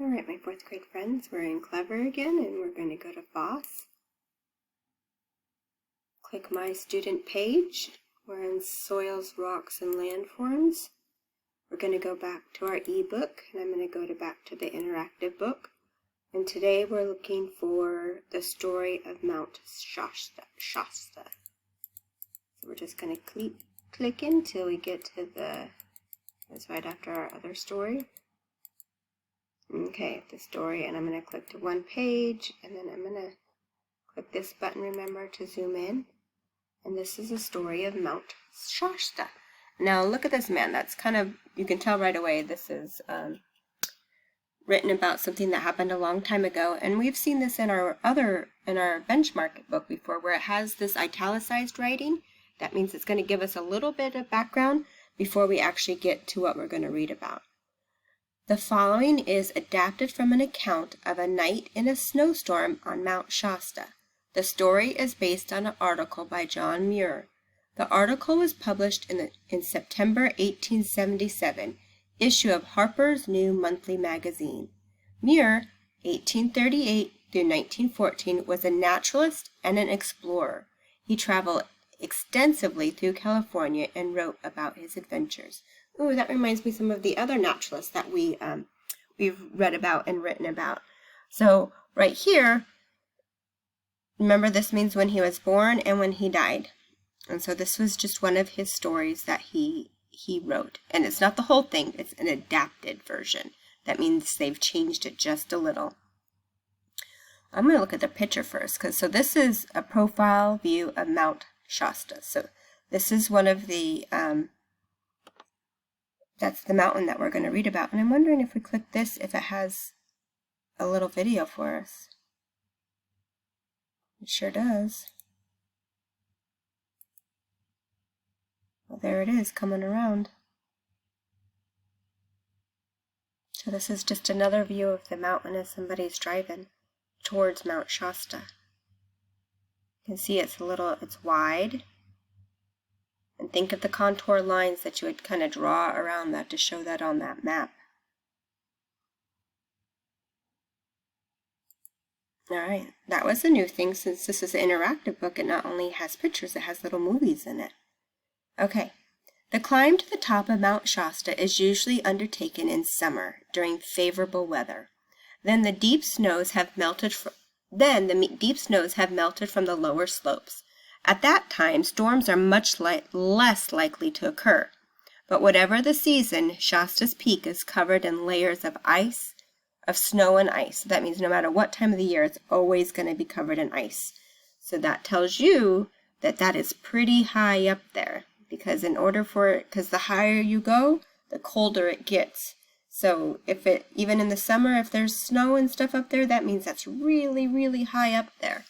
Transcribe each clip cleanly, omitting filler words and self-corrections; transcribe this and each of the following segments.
All right, my fourth grade friends, we're in Clever again, and we're going to go to FOSS. Click My Student page. We're in Soils, Rocks, and Landforms. We're going to go back to our ebook, and I'm going to go back to the interactive book. And today we're looking for the story of Mount Shasta. So we're just going to click until we get to it's right after our other story. Okay, the story, and I'm going to click to one page, and then I'm going to click this button, remember, to zoom in. And this is a story of Mount Shasta. Now look at this man. That's kind of, you can tell right away this is written about something that happened a long time ago, and we've seen this in our benchmark book before, where it has this italicized writing. That means it's going to give us a little bit of background before we actually get to what we're going to read about. The following is adapted from an account of a night in a snowstorm on Mount Shasta. The story is based on an article by John Muir. The article was published in September 1877 issue of Harper's New Monthly Magazine. Muir, 1838 through 1914, was a naturalist and an explorer. He traveled extensively through California and wrote about his adventures. Ooh, that reminds me of some of the other naturalists that we've read about and written about. So right here, remember, this means when he was born and when he died. And so this was just one of his stories that he wrote. And it's not the whole thing, it's an adapted version. That means they've changed it just a little. I'm going to look at the picture first, so this is a profile view of Mount Shasta. So this is one of the, that's the mountain that we're going to read about. And I'm wondering if we click this, if it has a little video for us. It sure does. Well, there it is, coming around. So this is just another view of the mountain as somebody's driving towards Mount Shasta. You can see it's wide. And think of the contour lines that you would kind of draw around that to show that on that map. Alright, that was a new thing since this is an interactive book. It not only has pictures, it has little movies in it. Okay, the climb to the top of Mount Shasta is usually undertaken in summer during favorable weather. Then the deep snows have melted from the lower slopes. At that time, storms are much less likely to occur. But whatever the season, Shasta's peak is covered in layers of snow and ice. So that means no matter what time of the year, it's always going to be covered in ice. So that tells you that that is pretty high up there. Because because the higher you go, the colder it gets. So even in the summer, if there's snow and stuff up there, that means that's really, really high up there.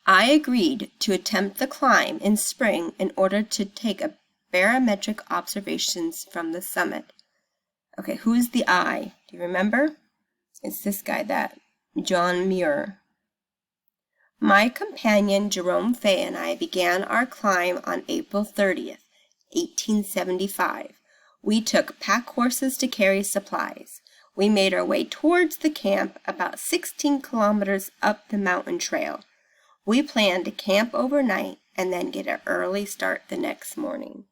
I agreed to attempt the climb in spring in order to take barometric observations from the summit. Okay, who's the I? Do you remember? It's this guy, John Muir. My companion Jerome Fay and I began our climb on April 30th, 1875. We took pack horses to carry supplies. We made our way towards the camp about 16 kilometers up the mountain trail. We planned to camp overnight and then get an early start the next morning.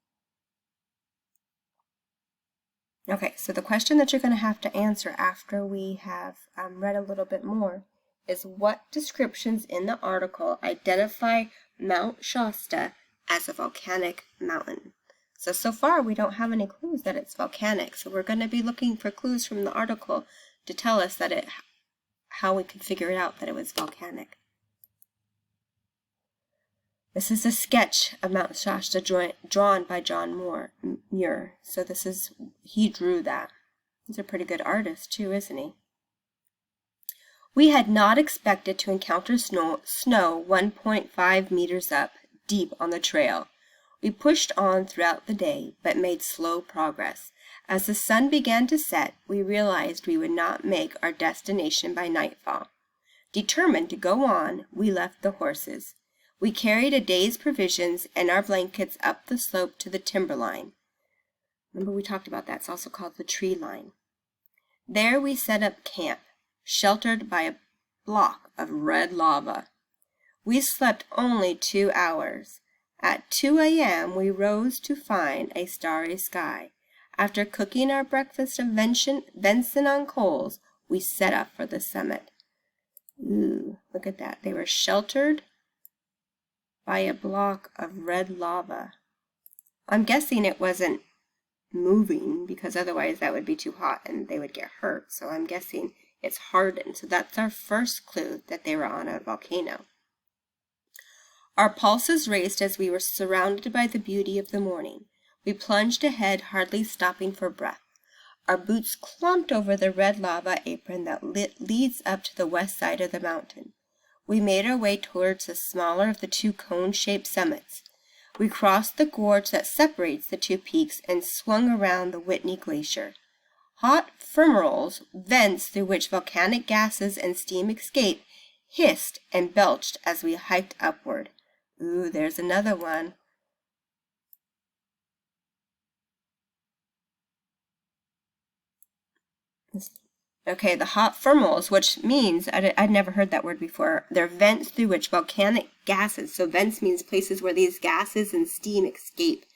Okay, so the question that you're going to have to answer after we have read a little bit more is, what descriptions in the article identify Mount Shasta as a volcanic mountain? So far we don't have any clues that it's volcanic, so we're going to be looking for clues from the article to tell us that how we could figure it out that it was volcanic. This is a sketch of Mount Shasta drawn by John Muir. So he drew that. He's a pretty good artist too, isn't he? We had not expected to encounter snow 1.5 meters up, deep on the trail. We pushed on throughout the day, but made slow progress. As the sun began to set, we realized we would not make our destination by nightfall. Determined to go on, we left the horses. We carried a day's provisions and our blankets up the slope to the timberline. Remember we talked about that. It's also called the tree line. There we set up camp, sheltered by a block of red lava. We slept only 2 hours. At 2 a.m. we rose to find a starry sky. After cooking our breakfast of venison on coals, we set off for the summit. Ooh, look at that. They were sheltered by a block of red lava. I'm guessing it wasn't moving because otherwise that would be too hot and they would get hurt. So I'm guessing it's hardened. So that's our first clue that they were on a volcano. Our pulses raced as we were surrounded by the beauty of the morning. We plunged ahead, hardly stopping for breath. Our boots clumped over the red lava apron that leads up to the west side of the mountain. We made our way towards the smaller of the two cone-shaped summits. We crossed the gorge that separates the two peaks and swung around the Whitney Glacier. Hot fumaroles, vents through which volcanic gases and steam escape, hissed and belched as we hiked upward. Ooh, there's another one. Okay, the hot fumaroles, which means, I'd never heard that word before, they're vents through which volcanic gases, so vents means places where these gases and steam escape.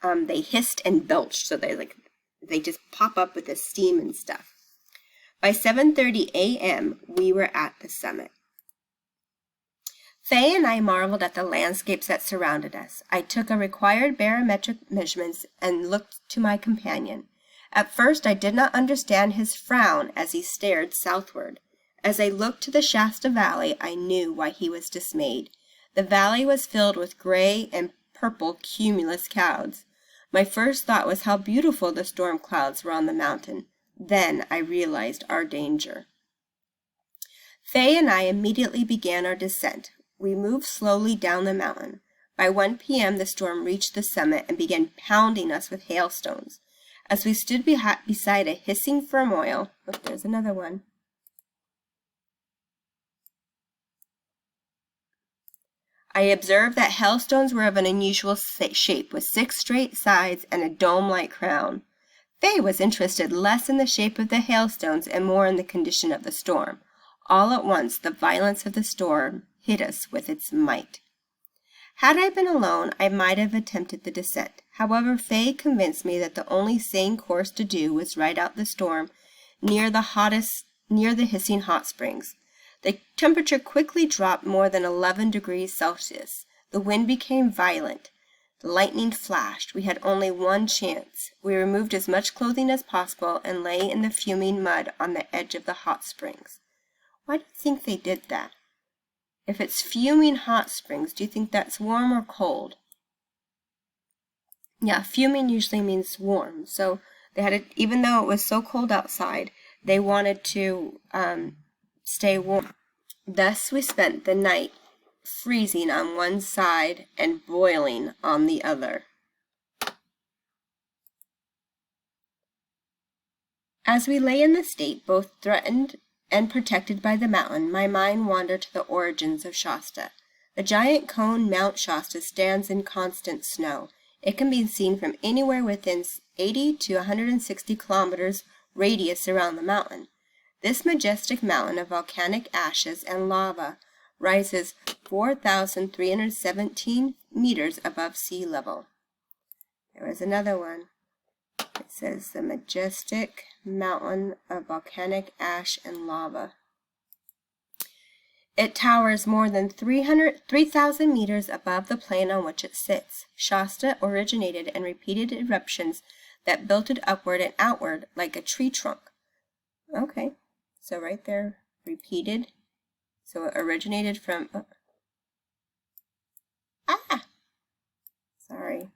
They hissed and belched, so they just pop up with the steam and stuff. By 7:30 a.m., we were at the summit. Faye and I marveled at the landscapes that surrounded us. I took a required barometric measurements and looked to my companion. At first I did not understand his frown as he stared southward. As I looked to the Shasta Valley, I knew why he was dismayed. The valley was filled with gray and purple cumulus clouds. My first thought was how beautiful the storm clouds were on the mountain. Then I realized our danger. Faye and I immediately began our descent. We moved slowly down the mountain. By 1 p.m. the storm reached the summit and began pounding us with hailstones. As we stood beside a hissing turmoil, look, there's another one. I observed that hailstones were of an unusual shape, with 6 straight sides and a dome-like crown. Faye was interested less in the shape of the hailstones and more in the condition of the storm. All at once, the violence of the storm hit us with its might. Had I been alone, I might have attempted the descent. However, Faye convinced me that the only sane course to do was ride out the storm near the hissing hot springs. The temperature quickly dropped more than 11 degrees Celsius. The wind became violent. The lightning flashed. We had only one chance. We removed as much clothing as possible and lay in the fuming mud on the edge of the hot springs. Why do you think they did that? If it's fuming hot springs, do you think that's warm or cold? Yeah, fuming usually means warm. So they had it, even though it was so cold outside, they wanted to stay warm. Thus we spent the night freezing on one side and boiling on the other. As we lay in the state, both threatened and protected by the mountain, my mind wandered to the origins of Shasta. The giant cone Mount Shasta stands in constant snow. It can be seen from anywhere within 80 to 160 kilometers radius around the mountain. This majestic mountain of volcanic ashes and lava rises 4,317 meters above sea level. There was another one. It says the majestic mountain of volcanic ash and lava. It towers more than 3,000 meters above the plain on which it sits. Shasta originated in repeated eruptions that built it upward and outward like a tree trunk. Okay, so right there, repeated. So it originated from... Sorry.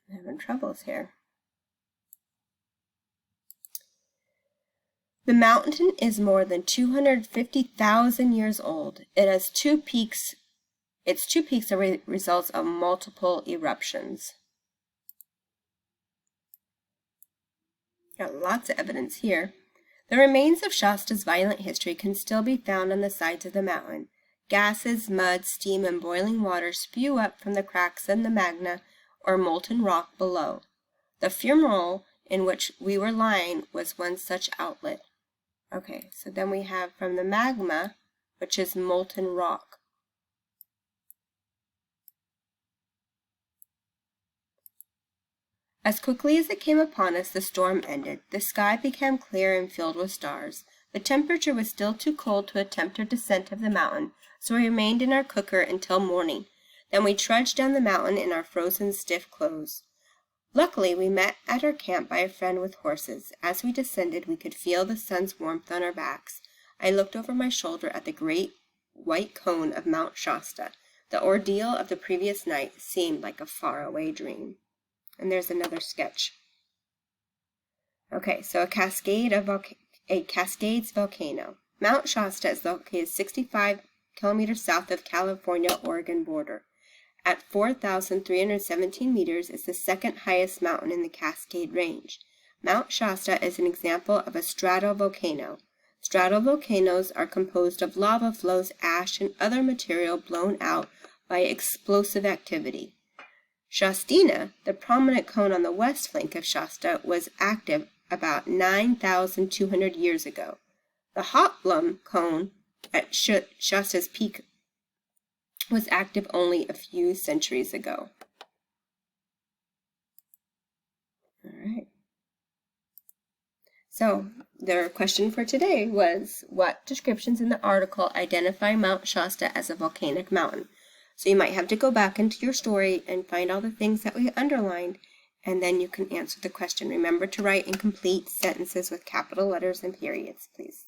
I'm having troubles here. The mountain is more than 250,000 years old. It has 2 peaks. Its 2 peaks are results of multiple eruptions. Got lots of evidence here. The remains of Shasta's violent history can still be found on the sides of the mountain. Gases, mud, steam, and boiling water spew up from the cracks in the magma or molten rock below. The fumarole in which we were lying was one such outlet. Okay, so then we have from the magma, which is molten rock. As quickly as it came upon us, the storm ended. The sky became clear and filled with stars. The temperature was still too cold to attempt a descent of the mountain, so we remained in our cooker until morning. Then we trudged down the mountain in our frozen, stiff clothes. Luckily, we met at our camp by a friend with horses. As we descended, we could feel the sun's warmth on our backs. I looked over my shoulder at the great white cone of Mount Shasta. The ordeal of the previous night seemed like a faraway dream. And there's another sketch. Okay, so a Cascades volcano. Mount Shasta is located 65 kilometers south of California-Oregon border. At 4,317 meters, is the second highest mountain in the Cascade Range. Mount Shasta is an example of a stratovolcano. Stratovolcanoes are composed of lava flows, ash, and other material blown out by explosive activity. Shastina, the prominent cone on the west flank of Shasta, was active about 9,200 years ago. The Hotblum cone at Shasta's peak was active only a few centuries ago. All right. So, their question for today was, what descriptions in the article identify Mount Shasta as a volcanic mountain? So you might have to go back into your story and find all the things that we underlined, and then you can answer the question. Remember to write in complete sentences with capital letters and periods, please.